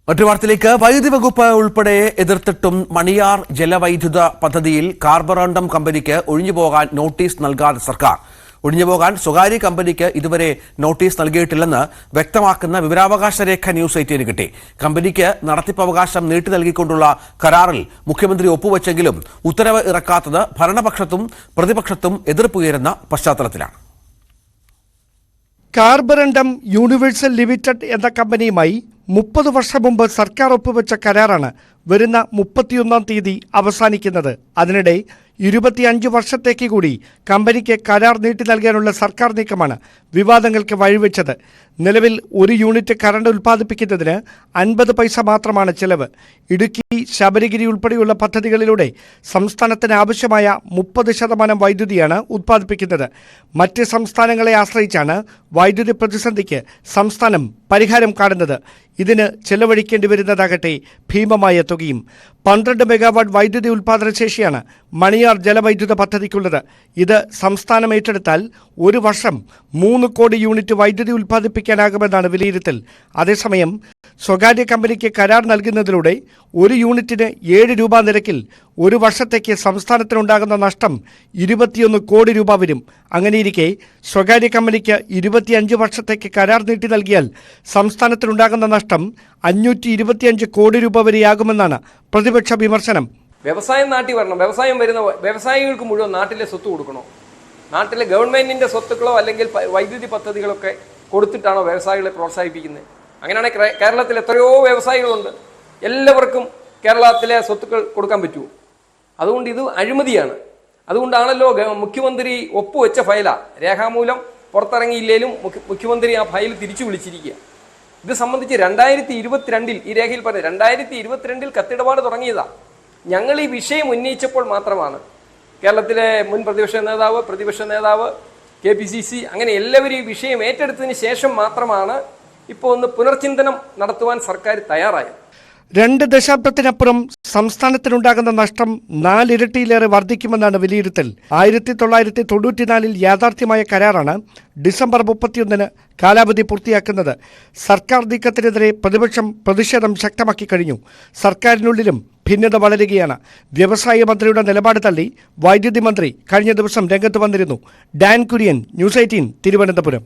മറ്റൊരു വാർത്തയിലേക്ക് വൈദ്യുതി വകുപ്പ് ഉൾപ്പെടെ എതിർത്തിട്ടും മണിയാർ ജലവൈദ്യുത പദ്ധതിയിൽ കാർബറണ്ടം കമ്പനിക്ക് ഒഴിഞ്ഞുപോകാൻ നോട്ടീസ് നൽകാതെ സർക്കാർ. ഒഴിഞ്ഞുപോകാൻ സ്വകാര്യ കമ്പനിക്ക് ഇതുവരെ നോട്ടീസ് നൽകിയിട്ടില്ലെന്ന് വ്യക്തമാക്കുന്ന വിവരാവകാശ രേഖ ന്യൂസ് 18 കിട്ടി. കമ്പനിക്ക് നടത്തിപ്പവകാശം നീട്ടി നൽകിക്കൊണ്ടുള്ള കരാറിൽ മുഖ്യമന്ത്രി ഒപ്പുവെച്ചെങ്കിലും ഉത്തരവ് ഇറക്കാത്തത് ഭരണപക്ഷത്തും പ്രതിപക്ഷത്തും എതിർപ്പുയരുന്ന പശ്ചാത്തലത്തിലാണ്. കാർബറണ്ടം യൂണിവേഴ്സൽ ലിമിറ്റഡ് എന്ന കമ്പനിയുമായി 30 വർഷം മുമ്പ് സർക്കാർ ഒപ്പുവെച്ച കരാറാണ് വരുന്ന 31-ാം തീയതി അവസാനിക്കുന്നത്. അതിനിടെ 25 വർഷത്തേക്ക് കൂടി കമ്പനിക്ക് കരാർ നീട്ടി നൽകാനുള്ള സർക്കാർ നീക്കമാണ് വിവാദങ്ങൾക്ക് വഴിവെച്ചത്. നിലവിൽ ഒരു യൂണിറ്റ് കറണ്ട് ഉൽപ്പാദിപ്പിക്കുന്നതിന് 50 പൈസ മാത്രമാണ് ചെലവ്. ഇടുക്കി, ശബരിഗിരി ഉൾപ്പെടെയുള്ള പദ്ധതികളിലൂടെ സംസ്ഥാനത്തിന് ആവശ്യമായ 30% വൈദ്യുതിയാണ് ഉൽപ്പാദിപ്പിക്കുന്നത്. മറ്റ് സംസ്ഥാനങ്ങളെ ആശ്രയിച്ചാണ് വൈദ്യുതി പ്രതിസന്ധിക്ക് സംസ്ഥാനം പരിഹാരം കാണുന്നത്. ഇതിന് ചെലവഴിക്കേണ്ടി വരുന്നതാകട്ടെ ഭീമമായ തുകയും. 12 മെഗാവാട്ട് വൈദ്യുതി ഉൽപ്പാദന ശേഷിയാണ് മണിയാർ ജലവൈദ്യുത പദ്ധതിക്കുള്ളത്. ഇത് സംസ്ഥാനം ഏറ്റെടുത്താൽ ഒരു വർഷം 3 കോടി യൂണിറ്റ് വൈദ്യുതി ഉൽപ്പാദിപ്പിക്കാനാകുമെന്നാണ് വിലയിരുത്തൽ. അതേസമയം സ്വകാര്യ കമ്പനിക്ക് കരാർ നൽകുന്നതിലൂടെ ഒരു യൂണിറ്റിന് 7 രൂപ നിരക്കിൽ ഒരു വർഷത്തേക്ക് സംസ്ഥാനത്തിനുണ്ടാകുന്ന നഷ്ടം 21 കോടി രൂപ വരും. അങ്ങനെയിരിക്കെ സ്വകാര്യ കമ്പനിക്ക് 25 വർഷത്തേക്ക് കരാർ നീട്ടി നൽകിയാൽ സംസ്ഥാനത്തിനുണ്ടാകുന്ന നഷ്ടം 525 കോടി രൂപ വരെയാകുമെന്നാണ് പ്രതിപക്ഷ വിമർശനം. വ്യവസായം നാട്ടിൽ വരണം. വ്യവസായം വരുന്ന വ്യവസായികൾക്ക് മുഴുവൻ നാട്ടിലെ സ്വത്ത് കൊടുക്കണോ? നാട്ടിലെ ഗവൺമെന്റിന്റെ സ്വത്തുക്കളോ അല്ലെങ്കിൽ വൈദ്യുതി പദ്ധതികളൊക്കെ കൊടുത്തിട്ടാണോ വ്യവസായികളെ പ്രോത്സാഹിപ്പിക്കുന്നത്? അങ്ങനെയാണെങ്കിൽ കേരളത്തിൽ എത്രയോ വ്യവസായികളുണ്ട്. എല്ലാവർക്കും കേരളത്തിലെ സ്വത്തുക്കൾ കൊടുക്കാൻ പറ്റുമോ? അതുകൊണ്ട് ഇത് അഴിമതിയാണ്. അതുകൊണ്ടാണല്ലോ മുഖ്യമന്ത്രി ഒപ്പുവെച്ച ഫയലാ. രേഖാമൂലം പുറത്തിറങ്ങിയില്ലേലും മുഖ്യമന്ത്രി ആ ഫയൽ തിരിച്ചു വിളിച്ചിരിക്കുക. ഇത് സംബന്ധിച്ച് 2022 ഈ രേഖയിൽ പറഞ്ഞത് 2022 കത്തിടപാട് തുടങ്ങിയതാ. ഞങ്ങൾ ഈ വിഷയം ഉന്നയിച്ചപ്പോൾ മാത്രമാണ് കേരളത്തിലെ മുൻ പ്രതിപക്ഷ നേതാവ് KPCC അങ്ങനെ എല്ലാവരും ഈ വിഷയം ഏറ്റെടുത്തതിന് ശേഷം മാത്രമാണ് ഇപ്പോൾ ഒന്ന് പുനർചിന്തനം നടത്തുവാൻ സർക്കാർ തയ്യാറായത്. 2 ദശാബ്ദത്തിനപ്പുറം സംസ്ഥാനത്തിനുണ്ടാകുന്ന നഷ്ടം 4 ഇരട്ടിയിലേറെ വർദ്ധിക്കുമെന്നാണ് വിലയിരുത്തൽ. 1994 യാഥാർത്ഥ്യമായ കരാറാണ് ഡിസംബർ 31 കാലാവധി പൂർത്തിയാക്കുന്നത്. സർക്കാർ നീക്കത്തിനെതിരെ പ്രതിപക്ഷം പ്രതിഷേധം ശക്തമാക്കി കഴിഞ്ഞു. സർക്കാരിനുള്ളിലും ഭിന്നത വളരുകയാണ്. വ്യവസായ മന്ത്രിയുടെ നിലപാട് തള്ളി വൈദ്യുതി മന്ത്രി കഴിഞ്ഞ ദിവസം രംഗത്ത് വന്നിരുന്നു. Dan Kurian, news 18 Thiruvananthapuram.